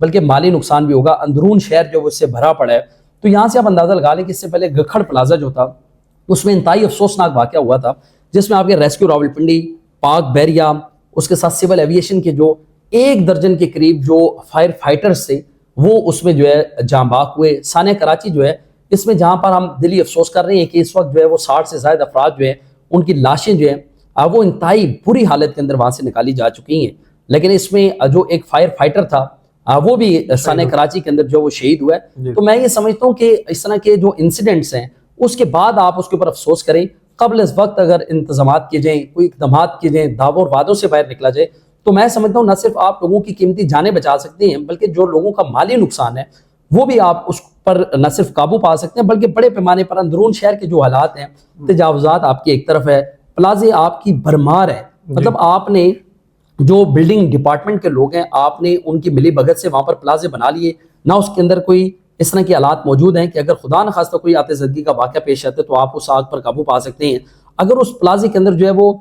بلکہ مالی نقصان بھی ہوگا. اندرون شہر جو اس سے بھرا پڑا ہے. تو یہاں سے آپ اندازہ لگا لیں کہ اس سے پہلے گکھڑ پلازا جو تھا اس میں انتہائی افسوسناک واقعہ ہوا تھا, جس میں آپ کے ریسکیو راولپنڈی, پاک بحریہ, اس کے ساتھ سول ایویشن کے جو 1 درجن کے قریب جو فائر فائٹرز تھے وہ اس میں جو ہے جاں باک ہوئے. ثانیہ کراچی جو ہے اس میں جہاں پر ہم دلی افسوس کر رہے ہیں کہ اس وقت جو ہے وہ 60 سے زائد افراد جو ہیں ان کی لاشیں جو ہیں وہ انتہائی بری حالت کے اندر وہاں سے نکالی جا چکی ہیں. لیکن اس میں جو ایک فائر فائٹر تھا وہ بھی ثانیہ کراچی کے اندر جو وہ شہید ہوا ہے. تو میں یہ سمجھتا ہوں کہ اس طرح کے جو انسیڈنٹس ہیں اس کے بعد آپ اس کے اوپر افسوس کریں. قبل اس وقت اگر انتظامات کیے جائیں, کوئی اقدامات کیے جائیں, دعووں اور وعدوں سے باہر نکلا جائے, تو میں سمجھتا ہوں نہ صرف آپ لوگوں کی قیمتی جانیں بچا سکتے ہیں بلکہ جو لوگوں کا مالی نقصان ہے وہ بھی آپ اس پر نہ صرف قابو پا سکتے ہیں بلکہ بڑے پیمانے پر اندرون شہر کے جو حالات ہیں, تجاوزات آپ کی ایک طرف ہے, پلازے آپ کی بھرمار ہے. مطلب آپ نے جو بلڈنگ ڈپارٹمنٹ کے لوگ ہیں آپ نے ان کی ملی بھگت سے وہاں پر پلازے بنا لیے, نہ اس کے اندر کوئی اس طرح کے حالات موجود ہیں کہ اگر خدا نخواستہ کوئی آتش زدگی کا واقعہ پیش آتا ہے تو آپ اس آگ پر قابو پا سکتے ہیں. اگر اس پلازے کے اندر جو ہے وہ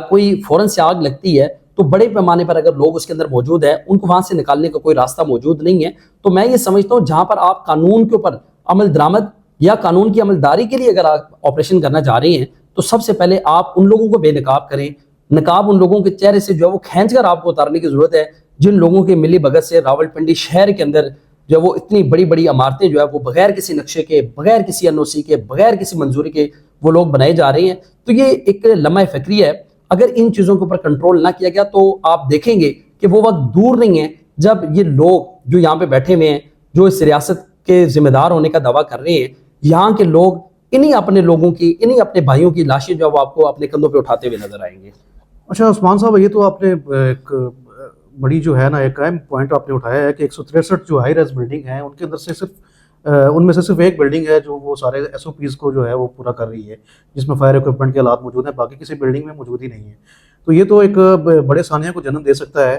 کوئی فوراً سے آگ لگتی ہے تو بڑے پیمانے پر اگر لوگ اس کے اندر موجود ہیں ان کو وہاں سے نکالنے کا کوئی راستہ موجود نہیں ہے. تو میں یہ سمجھتا ہوں جہاں پر آپ قانون کے اوپر عمل درآمد یا قانون کی عملداری کے لیے اگر آپ آپریشن کرنا چاہ رہے ہیں تو سب سے پہلے آپ ان لوگوں کو بے نقاب کریں. نقاب ان لوگوں کے چہرے سے جو ہے وہ کھینچ کر آپ کو اتارنے کی ضرورت ہے جن لوگوں کے ملی بھگت سے راولپنڈی شہر کے اندر جو وہ اتنی بڑی بڑی عمارتیں جو ہے وہ بغیر کسی نقشے کے, بغیر کسی این او سی کے, بغیر کسی منظوری کے وہ لوگ بنائے جا رہے ہیں. تو یہ ایک لمحہ فکری ہے. اگر ان چیزوں کے اوپر کنٹرول نہ کیا گیا تو آپ دیکھیں گے کہ وہ وقت دور نہیں ہے جب یہ لوگ جو یہاں پہ بیٹھے ہوئے ہیں جو اس ریاست کے ذمہ دار ہونے کا دعویٰ کر رہے ہیں, یہاں کے لوگ انہی اپنے لوگوں کی, انہی اپنے بھائیوں کی لاشیں جو وہ آپ کو اپنے کندھوں پہ اٹھاتے ہوئے نظر آئیں گے. اچھا عثمان صاحب, یہ تو آپ نے ایک بڑی جو ہے نا ایک اہم پوائنٹ آپ نے اٹھایا ہے کہ 163 جو ہائی ریز بلڈنگ ہیں ان کے اندر سے ان میں سے صرف ایک بلڈنگ ہے جو وہ سارے ایس او پیز کو جو ہے وہ پورا کر رہی ہے, جس میں فائر اکوپمنٹ کے آلات موجود ہیں, باقی کسی بلڈنگ میں موجود ہی نہیں ہے. تو یہ تو ایک بڑے سانحہ کو جنم دے سکتا ہے.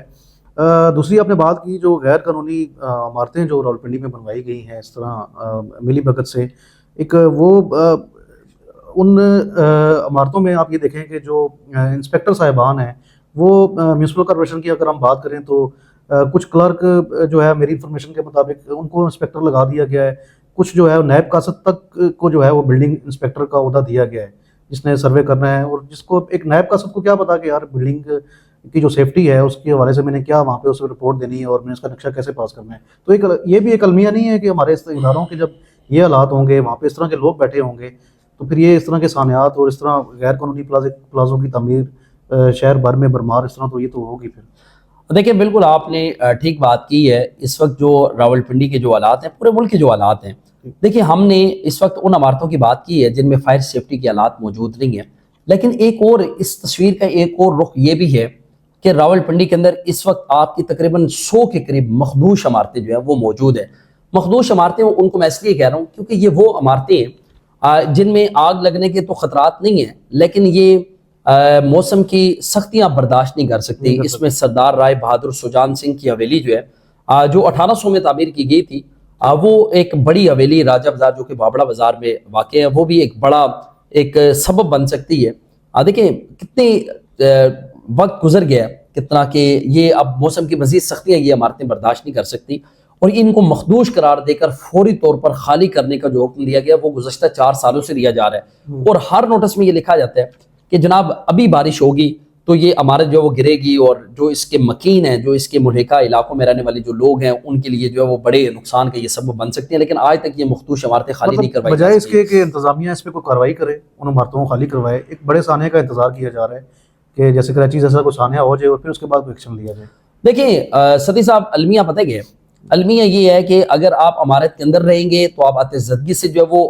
دوسری آپ نے بات کی جو غیر قانونی عمارتیں جو راولپنڈی میں بنوائی گئی ہیں اس طرح ملی بھگت سے, ایک وہ ان عمارتوں میں آپ یہ دیکھیں کہ جو انسپیکٹر صاحبان ہیں وہ میونسپل کارپوریشن کی اگر ہم بات کریں تو کچھ کلرک جو ہے میری انفارمیشن کے مطابق ان کو انسپیکٹر لگا دیا گیا ہے, کچھ جو ہے نیب قاصد تک کو جو ہے وہ بلڈنگ انسپیکٹر کا عہدہ دیا گیا ہے جس نے سروے کرنا ہے, اور جس کو ایک نیب قاصد کو کیا پتا کہ یار بلڈنگ کی جو سیفٹی ہے اس کے حوالے سے میں نے کیا وہاں پہ اس کو رپورٹ دینی ہے اور میں نے اس کا نقشہ کیسے پاس کرنا ہے. تو ایک یہ بھی ایک المیہ نہیں ہے کہ ہمارے اس اداروں کے جب یہ حالات ہوں گے, وہاں پہ اس طرح کے لوگ بیٹھے ہوں گے, تو پھر یہ اس طرح کے سانحات اور اس طرح غیر قانونی پلازوں کی تعمیر شہر بھر میں بھرمار اس طرح تو یہ تو ہوگی. پھر دیکھیں بالکل آپ نے ٹھیک بات کی ہے. اس وقت جو راولپنڈی کے جو حالات ہیں, پورے ملک کے جو حالات ہیں, دیکھیں ہم نے اس وقت ان عمارتوں کی بات کی ہے جن میں فائر سیفٹی کے حالات موجود نہیں ہیں, لیکن ایک اور اس تصویر کا ایک اور رخ یہ بھی ہے کہ راولپنڈی کے اندر اس وقت آپ کی تقریباً 100 کے قریب مخدوش عمارتیں جو ہیں وہ موجود ہیں. مخدوش عمارتیں ان کو میں اس لیے کہہ رہا ہوں کیونکہ یہ وہ عمارتیں ہیں جن میں آگ لگنے کے تو خطرات نہیں ہیں, لیکن یہ موسم کی سختیاں برداشت نہیں کر سکتی. اس میں سردار رائے بہادر سجان سنگھ کی حویلی جو ہے جو 1800 میں تعمیر کی گئی تھی, وہ ایک بڑی حویلی راجہ بازار جو کہ بابڑا بازار میں واقع ہے, وہ بھی ایک بڑا ایک سبب بن سکتی ہے. دیکھیں کتنے وقت گزر گیا کتنا کہ یہ اب موسم کی مزید سختیاں یہ عمارتیں برداشت نہیں کر سکتی, اور ان کو مخدوش قرار دے کر فوری طور پر خالی کرنے کا جو حکم دیا گیا وہ گزشتہ 4 سالوں سے دیا جا رہا ہے. اور ہر نوٹس میں یہ لکھا جاتا ہے کہ جناب ابھی بارش ہوگی تو یہ عمارت جو وہ گرے گی, اور جو اس کے مکین ہیں, جو اس کے ملحقہ علاقوں میں رہنے والے جو لوگ ہیں ان کے لیے جو ہے وہ بڑے نقصان کا یہ سبب بن سکتی ہیں. لیکن آج تک یہ مخدوش عمارتیں خالی نہیں کروائی بجائے اس کے کہ انتظامیہ اس پہ کوئی کارروائی کرے, ان عمارتوں کو خالی کروائے, ایک بڑے سانحے کا انتظار کیا جا رہا ہے کہ جیسے کراچی جیسا کوئی سانحہ ہو جائے اور پھر اس کے بعد کوئی ایکشن لیا جائے. دیکھیں ستی صاحب, المیہ پتہ کیا ہے, المیہ یہ ہے کہ اگر آپ عمارت کے اندر رہیں گے تو آپ آتش زدگی سے جو ہے وہ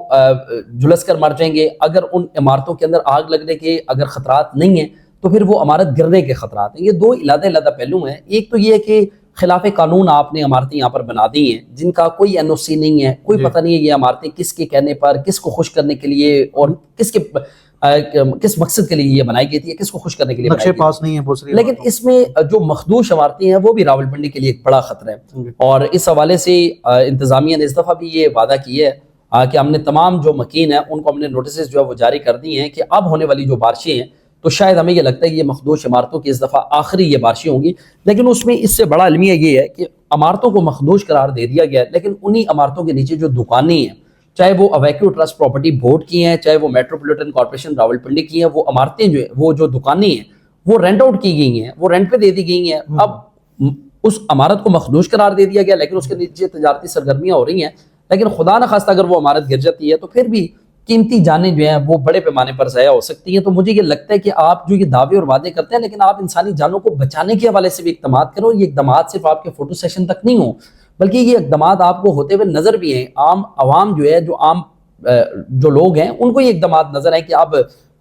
جھلس کر مر جائیں گے. اگر ان عمارتوں کے اندر آگ لگنے کے اگر خطرات نہیں ہیں تو پھر وہ عمارت گرنے کے خطرات ہیں. یہ دو علیحدہ پہلو ہیں. ایک تو یہ ہے کہ خلاف قانون آپ نے عمارتیں یہاں پر بنا دی ہیں جن کا کوئی این او سی نہیں ہے, کوئی پتہ نہیں ہے یہ عمارتیں کس کے کہنے پر, کس کو خوش کرنے کے لیے اور کس مقصد کے لیے یہ بنائی گئی تھی, کس کو خوش کرنے کے لیے نقشے پاس نہیں ہے. لیکن اس میں جو مخدوش عمارتیں ہیں وہ بھی راولپنڈی کے لیے ایک بڑا خطرہ ہے. اور اس حوالے سے انتظامیہ نے اس دفعہ بھی یہ وعدہ کیا ہے کہ ہم نے تمام جو مکین ہیں ان کو ہم نے نوٹسز جو ہے وہ جاری کر دی ہیں کہ اب ہونے والی جو بارشیں ہیں تو شاید ہمیں یہ لگتا ہے کہ یہ مخدوش عمارتوں کی اس دفعہ آخری یہ بارشیں ہوں گی، لیکن اس میں اس سے بڑا المیہ یہ ہے کہ عمارتوں کو مخدوش قرار دے دیا گیا ہے، لیکن انہی عمارتوں کے نیچے جو دکانیں ہیں، چاہے وہ اویکیو ٹرسٹ پراپرٹی بورڈ کی ہیں، چاہے وہ میٹروپولیٹن کارپوریشن راولپنڈی کی ہیں، وہ عمارتیں جو ہیں، وہ جو دکانیں ہیں وہ رینٹ آؤٹ کی گئی ہیں، وہ رینٹ پہ دے دی گئی ہیں. اب اس عمارت کو مخدوش قرار دے دیا گیا، لیکن اس کے نیچے تجارتی سرگرمیاں ہو رہی ہیں، لیکن خدا نخواستہ اگر وہ عمارت گر جاتی ہے تو پھر بھی قیمتی جانیں جو ہیں وہ بڑے پیمانے پر ضائع ہو سکتی ہیں. تو مجھے یہ لگتا ہے کہ آپ جو یہ دعوے اور وعدے کرتے ہیں، لیکن آپ انسانی جانوں کو بچانے کے حوالے سے بھی اقدامات کرو. یہ اقدامات صرف آپ کے فوٹو سیشن تک نہیں ہوں، بلکہ یہ اقدامات آپ کو ہوتے ہوئے نظر بھی ہیں. عام عوام جو ہے، جو عام جو لوگ ہیں، ان کو یہ اقدامات نظر آئیں کہ آپ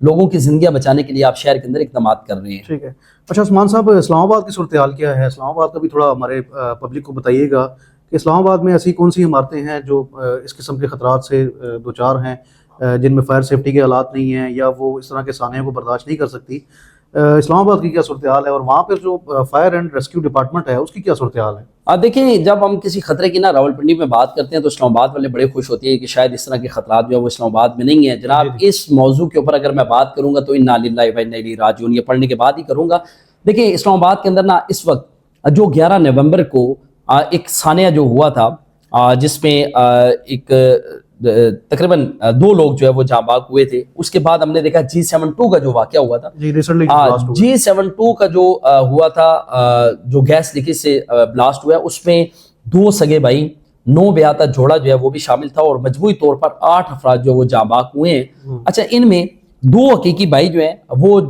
لوگوں کی زندگیاں بچانے کے لیے آپ شہر کے اندر اقدامات کر رہے ہیں. ٹھیک ہے. اچھا عثمان صاحب، اسلام آباد کی صورتحال کیا ہے؟ اسلام آباد کا بھی تھوڑا ہمارے پبلک کو بتائیے گا کہ اسلام آباد میں ایسی کون سی عمارتیں ہیں جو اس قسم کے خطرات سے دوچار ہیں، جن میں فائر سیفٹی کے حالات نہیں ہیں یا وہ اس طرح کے سانحوں کو برداشت نہیں کر سکتی. اسلام آباد کی کیا صورتحال ہے، اور وہاں پہ جو فائر اینڈ ریسکیو ڈپارٹمنٹ ہے اس کی کیا صورتحال ہے؟ دیکھیں، جب ہم کسی خطرے کی راولپنڈی میں بات کرتے ہیں تو اسلام آباد والے بڑے خوش ہوتے ہیں کہ شاید اس طرح کے خطرات جو ہے وہ اسلام آباد میں نہیں ہیں. جناب، اس موضوع کے اوپر اگر میں بات کروں گا تو انا للہ و انا الیہ راجعون یہ پڑھنے کے بعد ہی کروں گا. دیکھیں، اسلام آباد کے اندر اس وقت جو 11 نومبر کو ایک سانحہ جو ہوا تھا، جس میں ایک تقریباً 2 لوگ جو ہے وہ جاں بحق ہوئے تھے. اس کے بعد ہم نے دیکھا G72 کا جو واقعہ ہوا تھا، G72 کا جو ہوا تھا، جو گیس لیکیج سے بلاسٹ ہوا ہے، اس میں 2 سگے بھائی 9 بیاتہ جوڑا جو ہے وہ بھی شامل تھا، اور مجموعی طور پر 8 افراد جو وہ جاں بحق ہوئے ہیں. اچھا، ان میں 2 حقیقی بھائی جو ہیں وہ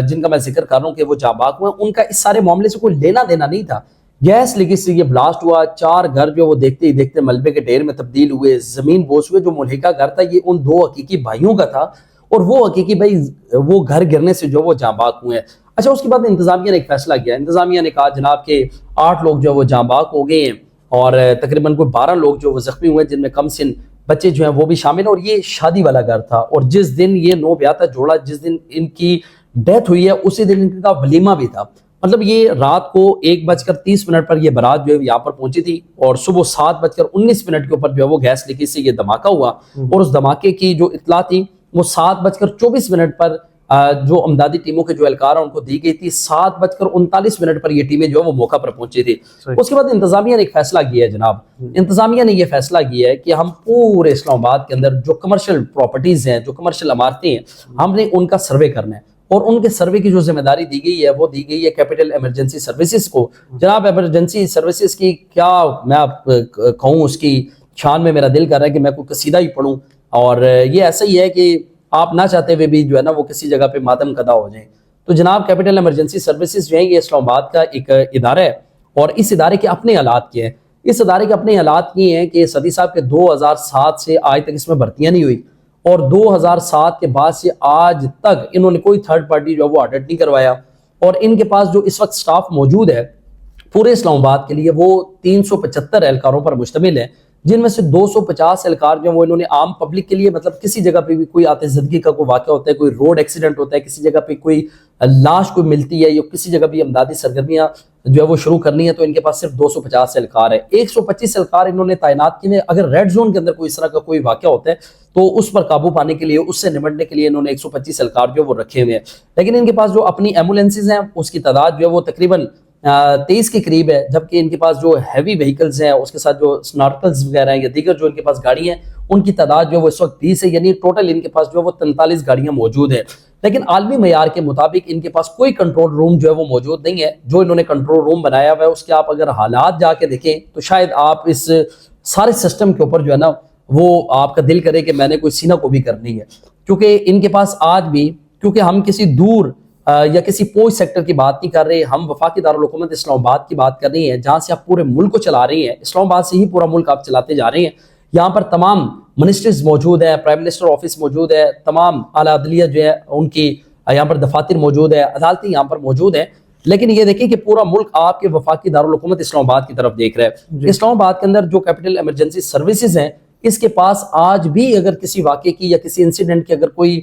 جن کا میں ذکر کر رہا ہوں کہ وہ جاں بحق ہوئے ہیں، ان کا اس سارے معاملے سے کوئی لینا دینا نہیں تھا. گیس لیکیج سے یہ بلاسٹ ہوا، 4 گھر جو وہ دیکھتے ہی دیکھتے ملبے کے ڈھیر میں تبدیل ہوئے، زمین بوس ہوئے. جو ملحقہ گھر تھا یہ ان 2 حقیقی بھائیوں کا تھا، اور وہ حقیقی بھائی وہ گھر گرنے سے جو وہ جاں بحق ہوئے ہیں. اچھا، اس کے بعد انتظامیہ نے ایک فیصلہ کیا. انتظامیہ نے کہا جناب کہ 8 لوگ جو وہ جاں بحق ہو گئے ہیں، اور تقریباً کوئی 12 لوگ جو وہ زخمی ہوئے، جن میں کم سن بچے جو ہیں وہ بھی شامل ہیں. اور یہ شادی والا گھر تھا، اور جس دن یہ 9 بیاتہ جوڑا جس دن ان کی ڈیتھ ہوئی ہے، اسی دن ان کا ولیمہ بھی تھا. مطلب یہ رات کو 1:30 پر یہ بارات جو ہے یہاں پر پہنچی تھی، اور صبح 7:19 کے اوپر جو ہے وہ گیس لیکیج سے یہ دھماکہ ہوا. اور اس دھماکے کی جو اطلاع تھی وہ 7:24 پر جو امدادی ٹیموں کے جو اہلکار ہیں ان کو دی گئی تھی. 7:39 پر یہ ٹیمیں جو ہے وہ موقع پر پہنچی تھی. اس کے بعد انتظامیہ نے ایک فیصلہ کیا ہے. جناب، انتظامیہ نے یہ فیصلہ کیا ہے کہ ہم پورے اسلام آباد کے اندر جو کمرشل پراپرٹیز ہیں، جو کمرشل عمارتیں ہیں، ہم نے ان کا سروے کرنا ہے. اور ان کے سروے کی جو ذمہ داری دی گئی ہے وہ دی گئی ہے کیپٹل ایمرجنسی سروسز کو. جناب، ایمرجنسی سروسز کی کیا میں آپ کہوں، اس کی شان میں میرا دل کر رہا ہے کہ میں کوئی قصیدہ ہی پڑھوں. اور یہ ایسا ہی ہے کہ آپ نہ چاہتے ہوئے بھی جو ہے نا وہ کسی جگہ پہ ماتم کدا ہو جائیں. تو جناب، کیپٹل ایمرجنسی سروسز جو ہیں یہ اسلام آباد کا ایک ادارہ ہے، اور اس ادارے کے اپنے حالات کیا ہیں. اس ادارے کے اپنے حالات یہ ہیں کہ صدی صاحب کے 2007 سے آج تک اس میں بھرتیاں نہیں ہوئی، اور 2007 کے بعد سے آج تک انہوں نے کوئی تھرڈ پارٹی جو ہے وہ آڈٹ نہیں کروایا. اور ان کے پاس جو اس وقت سٹاف موجود ہے پورے اسلام آباد کے لیے وہ 375 اہلکاروں پر مشتمل ہے، جن میں سے 250 اہلکار جو ہیں وہ انہوں نے عام پبلک کے لیے، مطلب کسی جگہ پہ بھی کوئی آتش زدگی کا کوئی واقعہ ہوتا ہے، کوئی روڈ ایکسیڈنٹ ہوتا ہے، کسی جگہ پہ کوئی لاش کوئی ملتی ہے، یا کسی جگہ بھی امدادی سرگرمیاں جو ہے وہ شروع کرنی ہے، تو ان کے پاس صرف 250 اہلکار ہے. 125 اہلکار انہوں نے تعینات کیے ہیں. اگر ریڈ زون کے اندر کوئی اس طرح کا کوئی واقعہ ہوتا ہے تو اس پر قابو پانے کے لیے، اس سے نمٹنے کے لیے انہوں نے 125 اہلکار جو وہ رکھے ہوئے ہیں. لیکن ان کے پاس جو اپنی ایمبولینسز ہیں اس کی تعداد جو ہے وہ تقریباً 23 کے قریب ہے، جبکہ ان کے پاس جو ہیوی وہیکلز ہیں، اس کے ساتھ جو سنارکلز وغیرہ ہیں یا دیگر جو ان کے پاس گاڑی ہیں، ان کی تعداد جو ہے وہ اس وقت 20 ہے. یعنی ٹوٹل ان کے پاس جو ہے وہ 43 گاڑیاں موجود ہیں. لیکن عالمی معیار کے مطابق ان کے پاس کوئی کنٹرول روم جو ہے وہ موجود نہیں ہے. جو انہوں نے کنٹرول روم بنایا ہوا ہے اس کے آپ اگر حالات جا کے دیکھیں تو شاید آپ اس سارے سسٹم کے اوپر جو ہے نا وہ آپ کا دل کرے کہ میں نے کوئی سینہ کو بھی کرنی ہے. کیونکہ ان کے پاس آج بھی، کیونکہ ہم کسی دور یا کسی پوش سیکٹر کی بات نہیں کر رہے، ہم وفاقی دارالحکومت اسلام آباد کی بات کر رہے ہیں، جہاں سے آپ پورے ملک کو چلا رہے ہیں. اسلام آباد سے ہی پورا ملک آپ چلاتے جا رہے ہیں. یہاں پر تمام منسٹرز موجود ہیں، پرائم منسٹر آفس موجود ہے، تمام اعلیٰ عدلیہ جو ہے ان کی یہاں پر دفاتر موجود ہے، عدالتیں یہاں پر موجود ہیں. لیکن یہ دیکھیں کہ پورا ملک آپ کے وفاقی دارالحکومت اسلام آباد کی طرف دیکھ رہا ہے. اسلام آباد کے اندر جو کیپٹل ایمرجنسی سروسز ہیں، اس کے پاس آج بھی اگر کسی واقعے کی یا کسی انسیڈنٹ کی اگر کوئی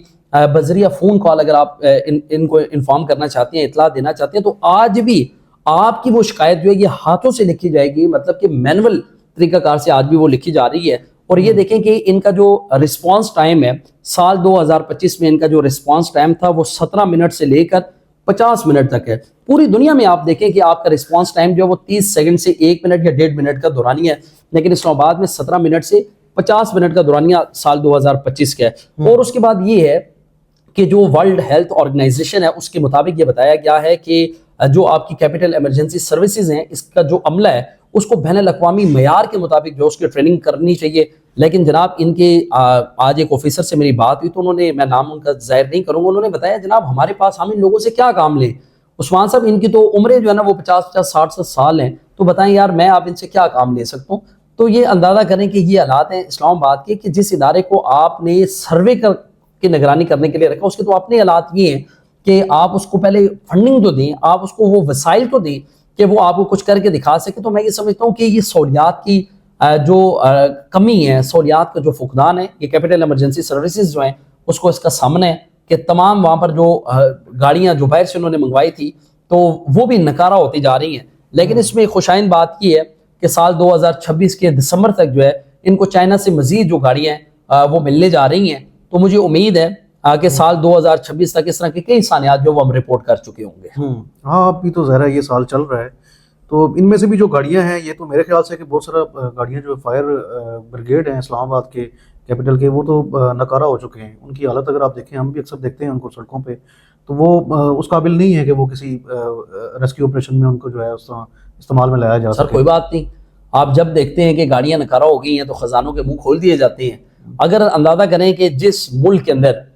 بذریعہ فون کال اگر آپ ان کو انفارم کرنا چاہتے ہیں، اطلاع دینا چاہتے ہیں، تو آج بھی آپ کی وہ شکایت جو ہے یہ ہاتھوں سے لکھی جائے گی. مطلب کہ مینول طریقہ کار سے آج بھی وہ لکھی جا رہی ہے. اور یہ دیکھیں کہ ان کا جو رسپانس ٹائم ہے سال 2025 میں ان کا جو رسپانس ٹائم تھا وہ 17 منٹ سے لے کر 50 منٹ تک ہے. پوری دنیا میں آپ دیکھیں کہ آپ کا رسپانس ٹائم جو ہے وہ 30 سیکنڈ سے 1 منٹ یا 1.5 منٹ کا دورانیہ ہے, لیکن اسلام آباد میں 17 منٹ سے 50 منٹ کا دورانیہ سال 2025 کا ہے. اور اس کے بعد یہ ہے کہ جو ورلڈ ہیلتھ آرگنائزیشن ہے اس کے مطابق یہ بتایا گیا ہے کہ جو آپ کی کیپٹل ایمرجنسی سروسز ہیں اس کا جو عملہ ہے اس کو بین الاقوامی معیار کے مطابق جو اس کی ٹریننگ کرنی چاہیے. لیکن جناب ان کے آج ایک آفیسر سے میری بات ہوئی تو انہوں نے, میں نام ان کا ظاہر نہیں کروں گا, انہوں نے بتایا جناب ہمارے پاس ہم ان لوگوں سے کیا کام لیں. عثمان صاحب ان کی تو عمریں جو ہے نا وہ 50-60 سال ہیں, تو بتائیں یار میں آپ ان سے کیا کام لے سکتا ہوں. تو یہ اندازہ کریں کہ یہ حالات ہیں اسلام آباد کے کہ جس ادارے کو آپ نے سروے کی نگرانی کرنے کے لیے رکھا اس کے تو اپنے حالات یہ ہیں کہ آپ اس کو پہلے فنڈنگ تو دیں, آپ اس کو وہ وسائل تو دیں کہ وہ آپ کو کچھ کر کے دکھا سکے. تو میں یہ سمجھتا ہوں کہ یہ سہولیات کی جو کمی ہے, سہولیات کا جو فقدان ہے, یہ کیپٹل ایمرجنسی سروسز جو ہیں اس کو اس کا سامنا ہے کہ تمام وہاں پر جو گاڑیاں جو باہر سے انہوں نے منگوائی تھی تو وہ بھی نکارہ ہوتی جا رہی ہیں. لیکن اس میں خوشائند بات یہ ہے کہ سال 2026 کے دسمبر تک جو ہے ان کو چائنا سے مزید جو گاڑیاں ہیں وہ ملنے جا رہی ہیں. تو مجھے امید ہے کہ سال 2026 تک اس طرح کے کئی سانحات جو وہ ہم رپورٹ کر چکے ہوں گے. ہاں ابھی تو ظاہر ہے یہ سال چل رہا ہے, تو ان میں سے بھی جو گاڑیاں ہیں یہ تو میرے خیال سے کہ بہت سارا گاڑیاں جو فائر بریگیڈ ہیں اسلام آباد کے کیپٹل کے وہ تو نکارہ ہو چکے ہیں. ان کی حالت اگر آپ دیکھیں, ہم بھی اکثر دیکھتے ہیں ان کو سڑکوں پہ, تو وہ اس قابل نہیں ہے کہ وہ کسی ریسکیو آپریشن میں ان کو جو ہے اس طرح استعمال میں لایا جا سکے. سر کوئی بات نہیں, آپ جب دیکھتے ہیں کہ گاڑیاں نکارہ ہو گئی ہیں تو خزانوں کے منہ کھول دیے جاتے ہیں. اگر اندازہ کریں کہ جس ملک کے اندر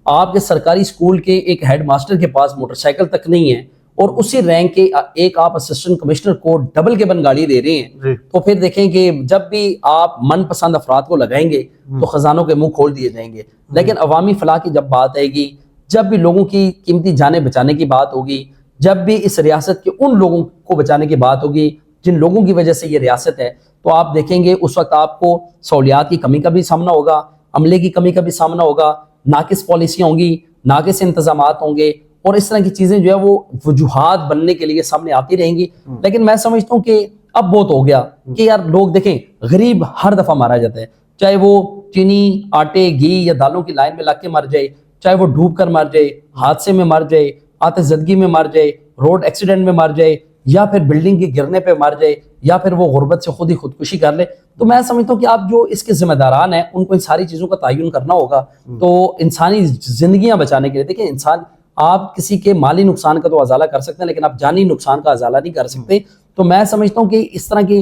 آپ کے سرکاری اسکول کے ایک ہیڈ ماسٹر کے پاس موٹر سائیکل تک نہیں ہے اور اسی رینک کے ایک آپ اسسٹنٹ کمشنر کو ڈبل کیبن گاڑی دے رہے ہیں, تو پھر دیکھیں کہ جب بھی آپ من پسند افراد کو لگائیں گے تو خزانوں کے منہ کھول دیے جائیں گے. لیکن عوامی فلاح کی جب بات آئے گی, جب بھی لوگوں کی قیمتی جانیں بچانے کی بات ہوگی, جب بھی اس ریاست کے ان لوگوں کو بچانے کی بات ہوگی جن لوگوں کی وجہ سے یہ ریاست ہے, تو آپ دیکھیں گے اس وقت آپ کو سہولیات کی کمی کا بھی سامنا ہوگا, عملے کی کمی کا بھی سامنا ہوگا, ناقص پالیسیاں ہوں گی, ناقص انتظامات ہوں گے, اور اس طرح کی چیزیں جو ہے وہ وجوہات بننے کے لیے سامنے آتی رہیں گی. لیکن میں سمجھتا ہوں کہ اب بہت ہو گیا کہ یار لوگ دیکھیں غریب ہر دفعہ مارا جاتا ہے, چاہے وہ چینی, آٹے, گھی یا دالوں کی لائن میں لگ کے مر جائے, چاہے وہ ڈوب کر مر جائے, حادثے میں مر جائے, آتش زدگی میں مر جائے, روڈ ایکسیڈنٹ میں مر جائے, یا پھر بلڈنگ کے گرنے پہ مر جائے, یا پھر وہ غربت سے خود ہی خودکشی کر لے. تو میں سمجھتا ہوں کہ آپ جو اس کے ذمہ داران ہیں ان کو ان ساری چیزوں کا تعین کرنا ہوگا. تو انسانی زندگیاں بچانے کے لیے دیکھیں, انسان آپ کسی کے مالی نقصان کا تو ازالہ کر سکتے ہیں لیکن آپ جانی نقصان کا ازالہ نہیں کر سکتے. تو میں سمجھتا ہوں کہ اس طرح کی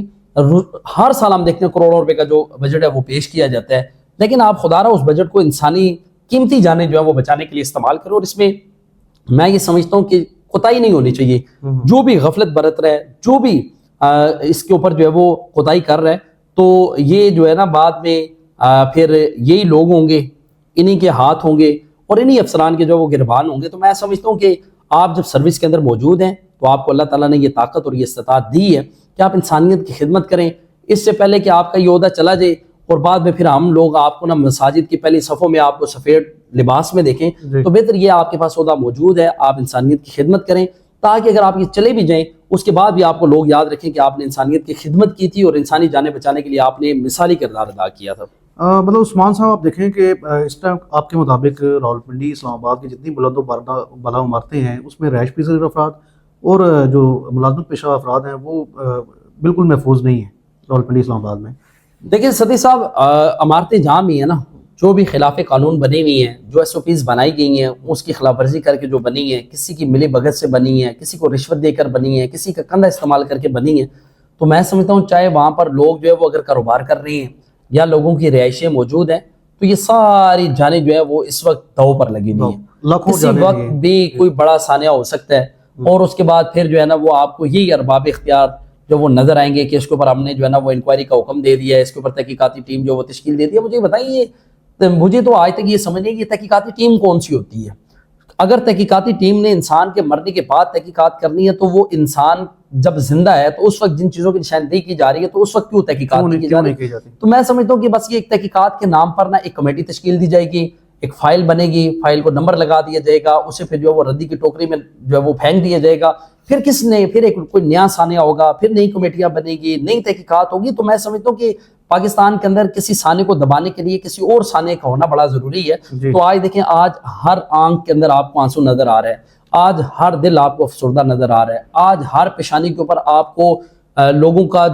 ہر سال ہم دیکھتے ہیں کروڑوں روپے کا جو بجٹ ہے وہ پیش کیا جاتا ہے, لیکن آپ خدا رہا اس بجٹ کو انسانی قیمتی جانیں جو ہے وہ بچانے کے لیے استعمال کرو. اور اس میں یہ سمجھتا ہوں کہ کوتاہی نہیں ہونی چاہیے. جو بھی غفلت برت رہا ہے, جو بھی اس کے اوپر جو ہے وہ کوتاہی کر رہا ہے, تو یہ جو ہے نا بعد میں پھر یہی لوگ ہوں گے, انہی کے ہاتھ ہوں گے اور انہی افسران کے جو وہ گربان ہوں گے. تو میں سمجھتا ہوں کہ آپ جب سروس کے اندر موجود ہیں تو آپ کو اللہ تعالیٰ نے یہ طاقت اور یہ استطاعت دی ہے کہ آپ انسانیت کی خدمت کریں. اس سے پہلے کہ آپ کا یہ عہدہ چلا جائے اور بعد میں پھر ہم لوگ آپ کو نا مساجد کی پہلی صفوں میں آپ کو سفید لباس میں دیکھیں, تو بہتر یہ آپ کے پاس عہدہ موجود ہے, آپ انسانیت کی خدمت کریں تاکہ اگر آپ یہ چلے بھی جائیں اس کے بعد بھی آپ کو لوگ یاد رکھیں کہ آپ نے انسانیت کی خدمت کی تھی اور انسانی جانیں بچانے کے لیے آپ نے مثالی کردار ادا کیا تھا. مطلب عثمان صاحب آپ دیکھیں کہ اس ٹائم آپ کے مطابق راولپنڈی, اسلام آباد کی جتنی بلند و بالا عمارتیں ہیں اس میں رہائش پذیر افراد اور جو ملازمت پیشہ افراد ہیں وہ بالکل محفوظ نہیں ہیں راولپنڈی اسلام آباد میں. دیکھیں صدیق صاحب, عمارتیں جہاں بھی ہیں نا, جو بھی خلاف قانون بنی ہوئی ہیں, جو SOPs بنائی گئی ہیں اس کی خلاف ورزی کر کے جو بنی ہیں, کسی کی ملی بھگت سے بنی ہیں, کسی کو رشوت دے کر بنی ہیں, کسی کا کندھا استعمال کر کے بنی ہیں, تو میں سمجھتا ہوں چاہے وہاں پر لوگ جو ہے وہ اگر کاروبار کر رہے ہیں یا لوگوں کی رہائشیں موجود ہیں, تو یہ ساری جانیں جو ہے وہ اس وقت دو پر لگی ہوئی ہیں. کسی وقت بھی کوئی بڑا سانحہ ہو سکتا ہے اور اس کے بعد پھر جو ہے نا وہ آپ کو یہی ارباب اختیار جو وہ نظر آئیں گے کہ اس کے اوپر ہم نے جو ہے نا وہ انکوائری کا حکم دے دیا ہے, اس کے اوپر تحقیقاتی ٹیم جو وہ تشکیل دے دی ہے. مجھے بتائیے, مجھے تو آج تک یہ سمجھ نہیں کہ یہ تحقیقاتی ٹیم کون سی ہوتی ہے. اگر تحقیقاتی ٹیم نے انسان کے مرنے کے بعد تحقیقات کرنی ہے تو وہ انسان جب زندہ ہے تو اس وقت جن چیزوں کی نشاندہی کی جا رہی ہے تو اس وقت کیوں تحقیقات نہیں کی جا رہی. تو میں سمجھتا ہوں کہ بس یہ ایک تحقیقات کے نام پر نا ایک کمیٹی تشکیل دی جائے گی, ایک فائل بنے گی, فائل کو نمبر لگا دیا جائے گا, اسے پھر جو ہے وہ ردی کی ٹوکری میں جو ہے وہ پھینک دیا جائے گا, پھر کس نے پھر ایک کوئی نیا سانحہ ہوگا, پھر نئی کمیٹیاں بنے گی, نئی تحقیقات ہوگی. تو میں سمجھتا ہوں کہ پاکستان کے اندر کسی سانے کو دبانے کے لیے کسی اور سانے کا ہونا بڑا ضروری ہے. تو آج دیکھیں آج ہر آنکھ کے اندر آپ کو آنسو نظر آ رہا ہے, آج ہر دل آپ کو افسردہ نظر آ رہا ہے, آج ہر پیشانی کے اوپر آپ کو لوگوں کا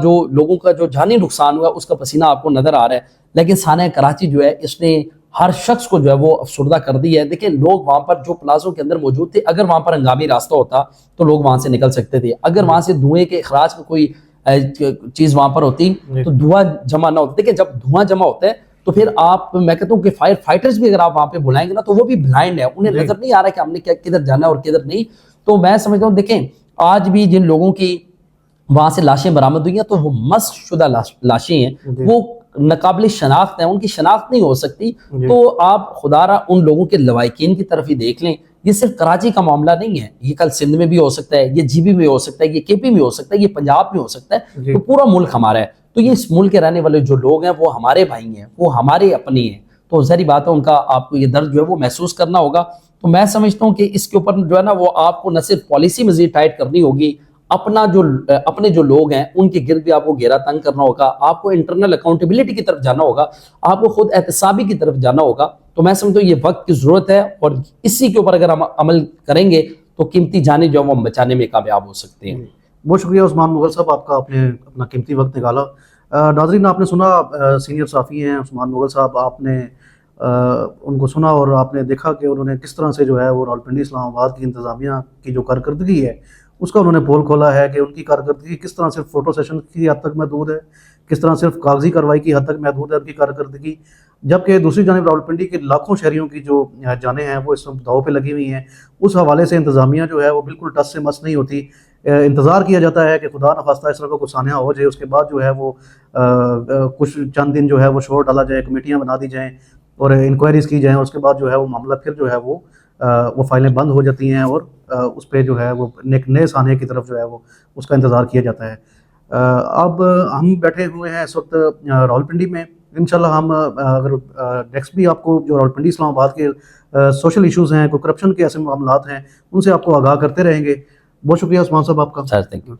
جو جانی نقصان ہوا اس کا پسینہ آپ کو نظر آ رہا ہے. لیکن سانحہ کراچی جو ہے اس نے ہر شخص کو جو ہے وہ افسردہ کر دی ہے. دیکھیں لوگ وہاں پر جو پلازوں کے اندر موجود تھے, اگر وہاں پر ہنگامی راستہ ہوتا تو لوگ وہاں سے نکل سکتے تھے, اگر وہاں سے دھوئیں کے اخراج کا کوئی چیز وہاں پر ہوتی تو دھواں جمع نہ ہوتا. دیکھیں جب دھواں جمع ہوتا ہے تو پھر آپ, میں کہتا ہوں کہ فائر فائٹرز بھی اگر آپ وہاں پہ بلائیں گے نا تو وہ بھی بلائنڈ ہے, انہیں نظر نہیں آ رہا کہ ہم نے کدھر جانا ہے اور کدھر نہیں. تو میں سمجھتا ہوں دیکھیں آج بھی جن لوگوں کی وہاں سے لاشیں برآمد ہوئی ہیں تو وہ مسخ شدہ لاشیں ہیں, وہ ناقابل شناخت ہیں, ان کی شناخت نہیں ہو سکتی. تو آپ خدا را ان لوگوں کے لوائقین کی طرف ہی دیکھ لیں. یہ صرف کراچی کا معاملہ نہیں ہے, یہ کل سندھ میں بھی ہو سکتا ہے, یہ جی بی میں ہو سکتا ہے, یہ کے پی میں ہو سکتا ہے, یہ پنجاب میں ہو سکتا ہے. تو پورا ملک ہمارا ہے. تو یہ اس ملک کے رہنے والے جو لوگ ہیں وہ ہمارے بھائی ہیں, وہ ہمارے اپنے ہیں. تو ظاہری بات ہے ان کا آپ کو یہ درد جو ہے وہ محسوس کرنا ہوگا. تو میں سمجھتا ہوں کہ اس کے اوپر جو ہے نا وہ آپ کو نہ صرف پالیسی مزید ٹائٹ کرنی ہوگی, اپنے جو لوگ ہیں ان کے گرد بھی آپ کو گھیرا تنگ کرنا ہوگا, آپ کو انٹرنل اکاؤنٹیبلٹی کی طرف جانا ہوگا, آپ کو خود احتسابی کی طرف جانا ہوگا. تو میں سمجھتا ہوں یہ وقت کی ضرورت ہے, اور اسی کے اوپر اگر ہم عمل کریں گے تو قیمتی جانیں جو ہم بچانے میں کامیاب ہو سکتے ہیں. بہت شکریہ عثمان مغل صاحب, آپ کا آپ نے اپنا قیمتی وقت نکالا. ناظرین آپ نے سنا سینئر صحافی ہیں عثمان مغل صاحب, آپ نے ان کو سنا اور آپ نے دیکھا کہ انہوں نے کس طرح سے جو ہے وہ راولپنڈی اسلام آباد کی انتظامیہ کی جو کارکردگی ہے اس کا انہوں نے پول کھولا ہے کہ ان کی کارکردگی کس طرح صرف فوٹو سیشن کی حد تک محدود ہے, کس طرح صرف کاغذی کارروائی کی حد تک محدود ہے ان کی کارکردگی, جبکہ دوسری جانب راولپنڈی کے لاکھوں شہریوں کی جو جانیں ہیں وہ اس وقت داؤ پہ لگی ہوئی ہیں. اس حوالے سے انتظامیہ جو ہے وہ بالکل ٹس سے مس نہیں ہوتی. انتظار کیا جاتا ہے کہ خدا نخواستہ اس طرح کا کوئی سانحہ ہو جائے, اس کے بعد جو ہے وہ کچھ چند دن جو ہے وہ شور ڈالا جائے, کمیٹیاں بنا دی جائیں اور انکوائریز کی جائیں, اور اس کے بعد جو ہے وہ معاملہ پھر جو ہے وہ فائلیں بند ہو جاتی ہیں اور اس پہ جو ہے وہ نئے سانحے کی طرف جو ہے وہ اس کا انتظار کیا جاتا ہے. اب ہم بیٹھے ہوئے ہیں اس وقت راولپنڈی میں. انشاءاللہ ہم اگر نیکسٹ بھی آپ کو جو راولپنڈی اسلام آباد کے سوشل ایشوز ہیں, کوئی کرپشن کے ایسے معاملات ہیں, ان سے آپ کو آگاہ کرتے رہیں گے. بہت شکریہ عثمان صاحب آپ کا. Sir thank you.